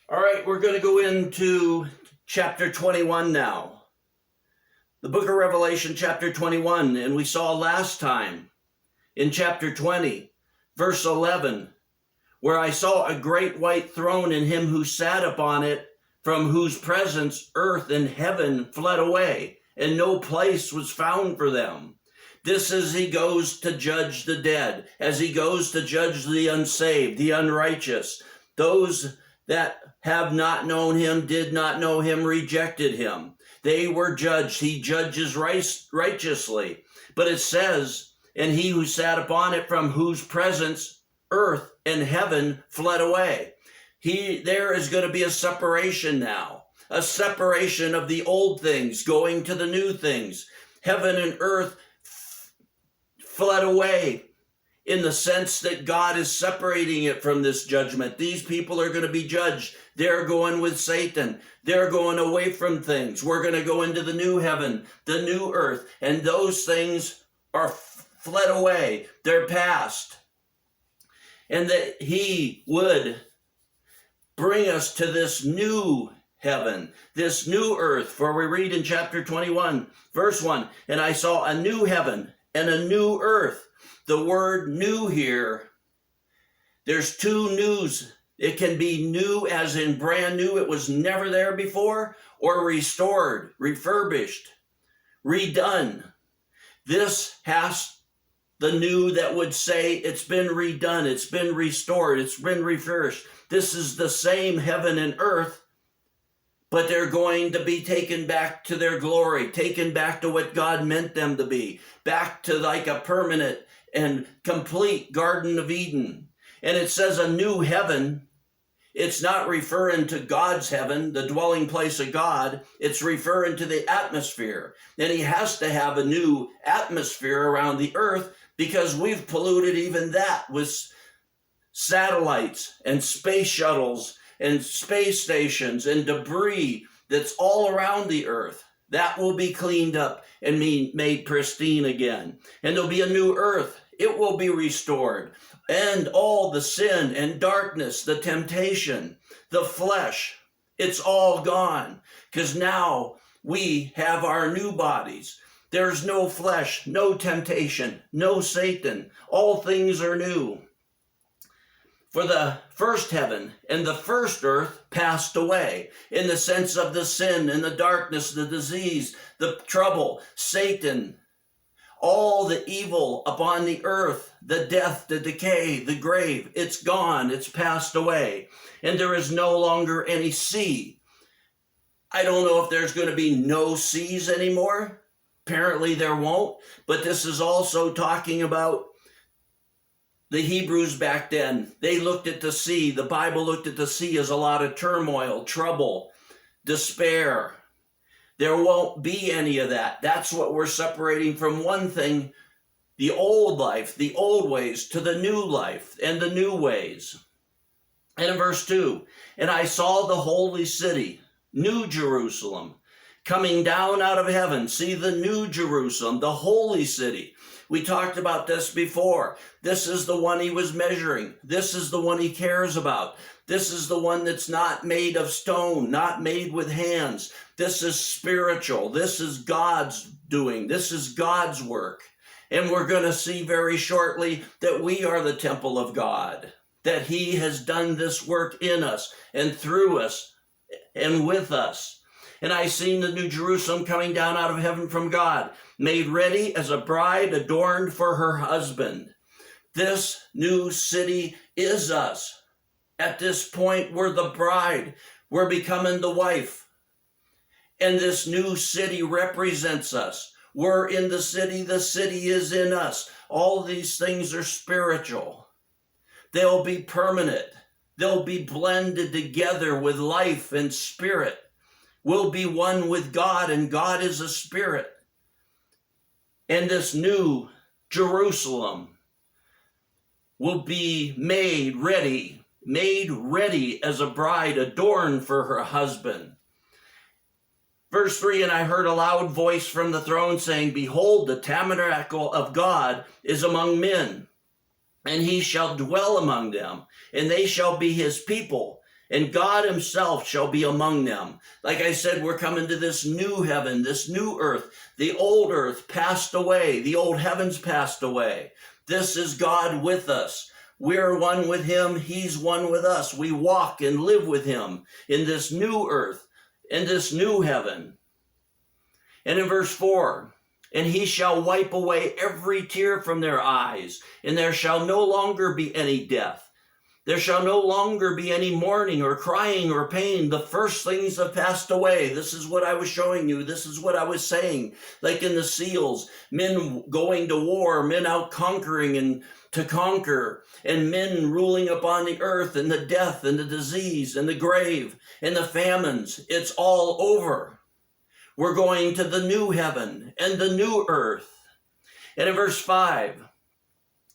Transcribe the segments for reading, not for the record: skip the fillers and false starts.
All right, we're going to go into chapter 21 now. The book of Revelation, chapter 21, and we saw last time in chapter 20, verse 11, where I saw a great white throne and him who sat upon it, from whose presence earth and heaven fled away, and no place was found for them. This as he goes to judge the dead, as he goes to judge the unsaved, the unrighteous, those that have not known him, did not know him, rejected him. They were judged. He judges righteously. But it says, and he who sat upon it, from whose presence earth and heaven fled away. There is going to be a separation now, a separation of the old things going to the new things. Heaven and earth fled away in the sense that God is separating it from this judgment. These people are going to be judged. They're going with Satan. They're going away from things. We're going to go into the new heaven, the new earth, and those things are fled away. They're past. And that he would bring us to this new heaven, this new earth. For we read in chapter 21, verse 1, and I saw a new heaven and a new earth. The word new here, there's two news. It can be new as in brand new, it was never there before, or restored, refurbished, redone. This has the new that would say it's been redone, it's been restored, it's been refurbished. This is the same heaven and earth, but they're going to be taken back to their glory, taken back to what God meant them to be, back to like a permanent and complete Garden of Eden. And it says a new heaven. It's not referring to God's heaven, the dwelling place of God. It's referring to the atmosphere. And he has to have a new atmosphere around the earth because we've polluted even that with satellites and space shuttles and space stations and debris that's all around the earth. That will be cleaned up and made pristine again. And there'll be a new earth. It will be restored. And all the sin and darkness, the temptation, the flesh, it's all gone. Because now we have our new bodies. There's no flesh, no temptation, no Satan. All things are new. For the first heaven and the first earth passed away, in the sense of the sin and the darkness, the disease, the trouble, Satan, all the evil upon the earth, the death, the decay, the grave, it's gone, it's passed away. And there is no longer any sea. I don't know if there's going to be no seas anymore. Apparently there won't. But this is also talking about the Hebrews back then. They looked at the sea. The Bible looked at the sea as a lot of turmoil, trouble, despair. There won't be any of that. That's what we're separating from one thing, the old life, the old ways, to the new life and the new ways. And in verse 2, and I saw the holy city, New Jerusalem, coming down out of heaven. See the New Jerusalem, the holy city. We talked about this before. This is the one he was measuring. This is the one he cares about. This is the one that's not made of stone, not made with hands. This is spiritual. This is God's doing. This is God's work. And we're going to see very shortly that we are the temple of God, that he has done this work in us and through us and with us. And I seen the New Jerusalem coming down out of heaven from God, made ready as a bride adorned for her husband. This new city is us. At this point, we're the bride. We're becoming the wife. And this new city represents us. We're in the city is in us. All these things are spiritual. They'll be permanent. They'll be blended together with life and spirit. We'll be one with God, and God is a spirit. And this new Jerusalem will be made ready as a bride adorned for her husband. Verse 3, and I heard a loud voice from the throne saying, behold, the tabernacle of God is among men, and he shall dwell among them, and they shall be his people, and God himself shall be among them. Like I said, we're coming to this new heaven, this new earth. The old earth passed away. The old heavens passed away. This is God with us. We're one with him. He's one with us. We walk and live with him in this new earth, in this new heaven. And in verse 4, and he shall wipe away every tear from their eyes, and there shall no longer be any death. There shall no longer be any mourning or crying or pain. The first things have passed away. This is what I was showing you. This is what I was saying. Like in the seals, men going to war, men out conquering and to conquer, and men ruling upon the earth, and the death and the disease and the grave and the famines. It's all over. We're going to the new heaven and the new earth. And in verse 5,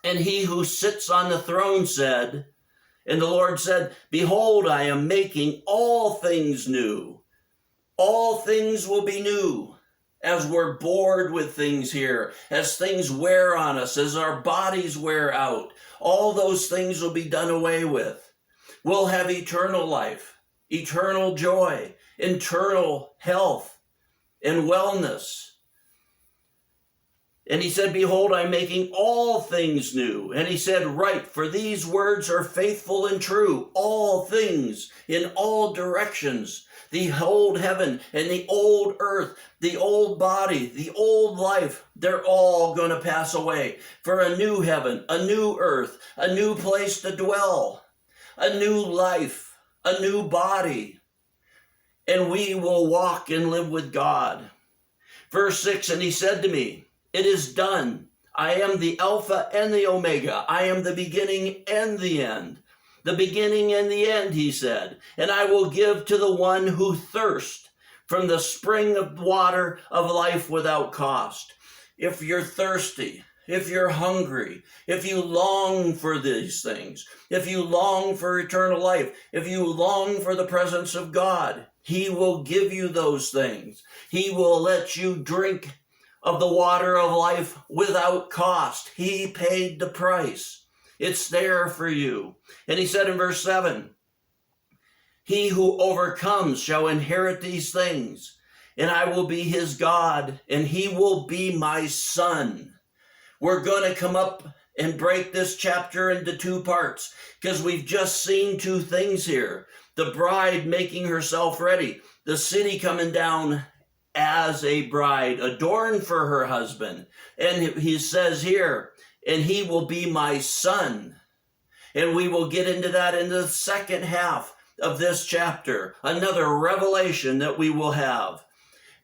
and he who sits on the throne said, and the Lord said, behold, I am making all things new. All things will be new. As we're bored with things here, as things wear on us, as our bodies wear out, all those things will be done away with. We'll have eternal life, eternal joy, eternal health and wellness. And he said, behold, I'm making all things new. And he said, write, for these words are faithful and true. All things in all directions. The old heaven and the old earth, the old body, the old life, they're all going to pass away for a new heaven, a new earth, a new place to dwell, a new life, a new body. And we will walk and live with God. Verse 6, and he said to me, it is done. I am the Alpha and the Omega. I am the beginning and the end. The beginning and the end, he said. And I will give to the one who thirsts from the spring of water of life without cost. If you're thirsty, if you're hungry, if you long for these things, if you long for eternal life, if you long for the presence of God, he will give you those things. He will let you drink of the water of life without cost. He paid the price. It's there for you. And he said in verse 7, he who overcomes shall inherit these things, and I will be his God, and he will be my son. We're going to come up and break this chapter into two parts, because we've just seen two things here. The bride making herself ready, the city coming down as a bride, adorned for her husband. And he says here, and he will be my son. And we will get into that in the second half of this chapter, another revelation that we will have.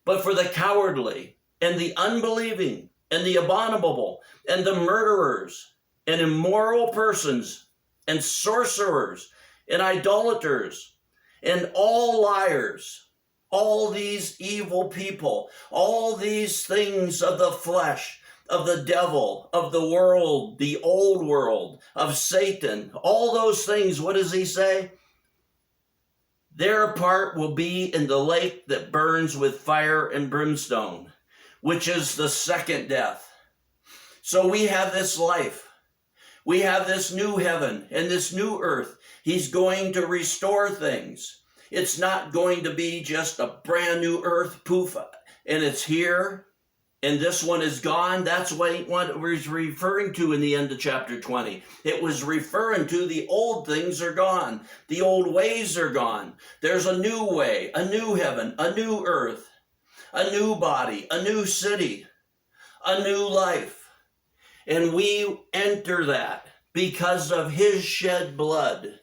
But for the cowardly and the unbelieving and the abominable and the murderers and immoral persons and sorcerers and idolaters and all liars, all these evil people, all these things of the flesh, of the devil, of the world, the old world, of Satan, all those things, what does he say? Their part will be in the lake that burns with fire and brimstone, which is the second death. So we have this life. We have this new heaven and this new earth. He's going to restore things. It's not going to be just a brand new earth, poof, and it's here, and this one is gone. That's what it was referring to in the end of chapter 20. It was referring to the old things are gone. The old ways are gone. There's a new way, a new heaven, a new earth, a new body, a new city, a new life. And we enter that because of his shed blood.